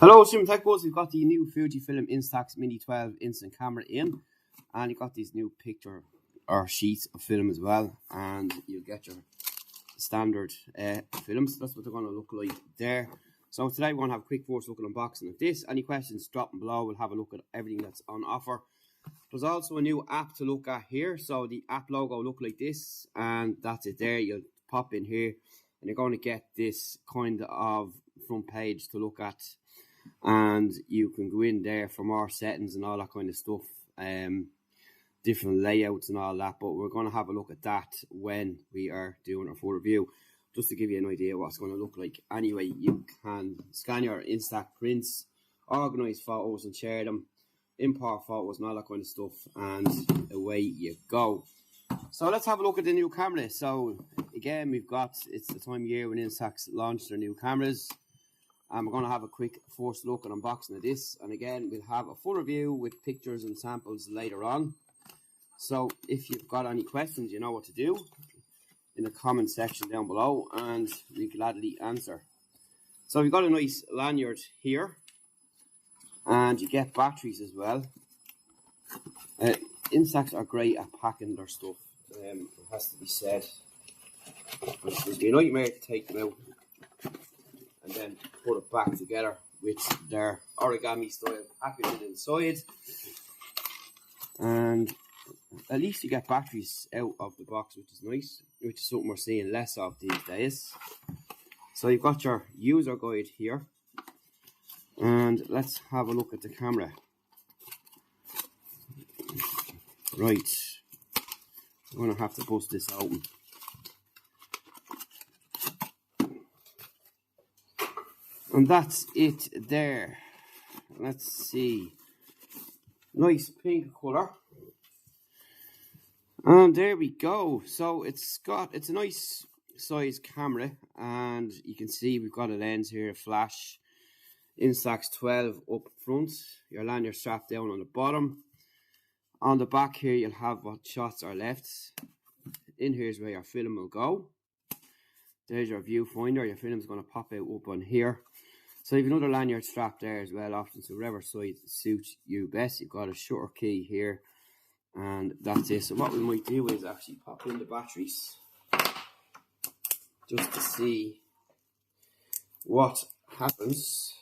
Hello, Sim Tech Buzz. We've got the new Fujifilm INSTAX Mini 12 instant camera in, and you've got these new picture or sheets of film as well, and you'll get your standard films. That's what they're going to look like there. So today we're going to have a quick first look at unboxing of this. Any questions, drop them below. We'll have a look at everything that's on offer. There's also a new app to look at here. So the app logo will look like this, and that's it there. You'll pop in here, and you're going to get this kind of front page to look at. And you can go in there for more settings and all that kind of stuff, different layouts and all that, but we're going to have a look at that when we are doing our full review, just to give you an idea what it's going to look like. Anyway, you can scan your Instax prints, organize photos and share them, import photos and all that kind of stuff, and away you go. So let's have a look at the new camera. So again, it's the time of year when Instax launched their new cameras. And we're going to have a quick first look and unboxing of this. And again, we'll have a full review with pictures and samples later on. So if you've got any questions, you know what to do in the comment section down below, and we gladly answer. So we've got a nice lanyard here, and you get batteries as well. Instax are great at packing their stuff, it has to be said. It would be a nightmare to take them out and then put it back together with their origami style packaging inside. And at least you get batteries out of the box, which is nice, which is something we're seeing less of these days. So you've got your user guide here, and let's have a look at the camera. Right, I'm going to have to bust this open. And that's it there. Let's see. Nice pink colour. And there we go. So it's a nice size camera, and you can see we've got a lens here, a flash. Instax 12 up front. Your lanyard strapped down on the bottom. On the back here you'll have what shots are left. In here is where your film will go. There's your viewfinder. Your film's going to pop out up on here. So you've another lanyard strap there as well, often, so whatever side suits you best. You've got a shutter key here, and that's it. So what we might do is actually pop in the batteries, just to see what happens,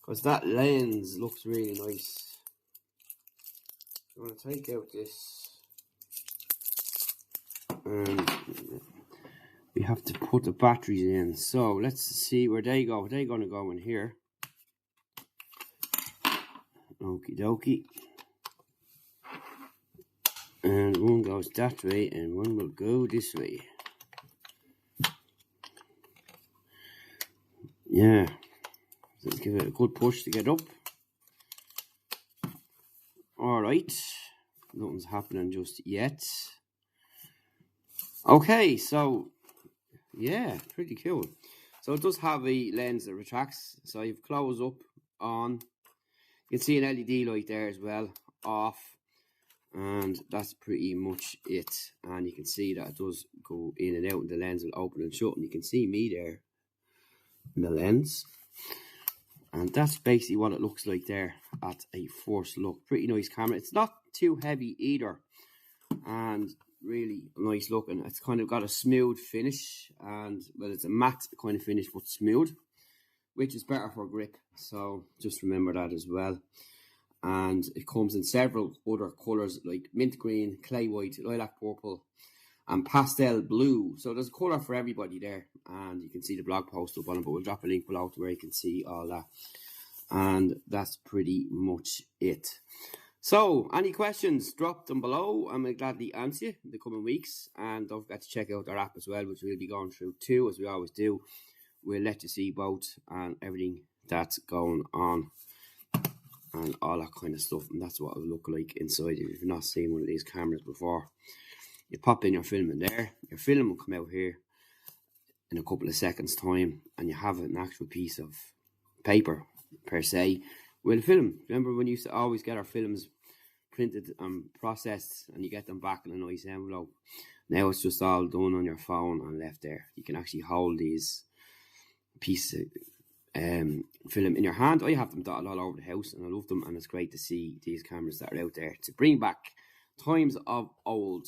because that lens looks really nice. I'm going to take out this, and we have to put the batteries in. So let's see where they go. They're going to go in here. Okie dokie. And one goes that way and one will go this way. Yeah. Let's give it a good push to get up. Alright. Nothing's happening just yet. Okay, so yeah, pretty cool. So it does have a lens that retracts. So you've close up, on. You can see an LED light there as well, off. And that's pretty much it. And you can see that it does go in and out, and the lens will open and shut. And you can see me there in the lens. And that's basically what it looks like there at a first look. Pretty nice camera. It's not too heavy either. And really nice looking. It's kind of got a smooth finish, and well, it's a matte kind of finish but smooth, which is better for grip, so just remember that as well. And it comes in several other colours like mint green, clay white, lilac purple and pastel blue. So there's a colour for everybody there, and you can see the blog post up on it, but we'll drop a link below to where you can see all that. And that's pretty much it. So, any questions, drop them below, and we'll gladly answer you in the coming weeks. And don't forget to check out our app as well, which we'll be going through too, as we always do. We'll let you see both and everything that's going on and all that kind of stuff. And that's what it'll look like inside if you've not seen one of these cameras before. You pop in your film in there. Your film will come out here in a couple of seconds time, and you have an actual piece of paper, per se, with a film. Remember when you used to always get our films printed and processed, and you get them back in a nice envelope? Now it's just all done on your phone and left there. You can actually hold these pieces film in your hand. I have them dotted all over the house, and I love them, and it's great to see these cameras that are out there to bring back times of old,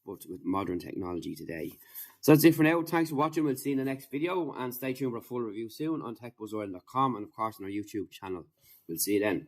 but with modern technology today. So that's it for now. Thanks for watching. We'll see you in the next video, and stay tuned for a full review soon on techbuzzworld.com and of course on our YouTube channel. We'll see you then.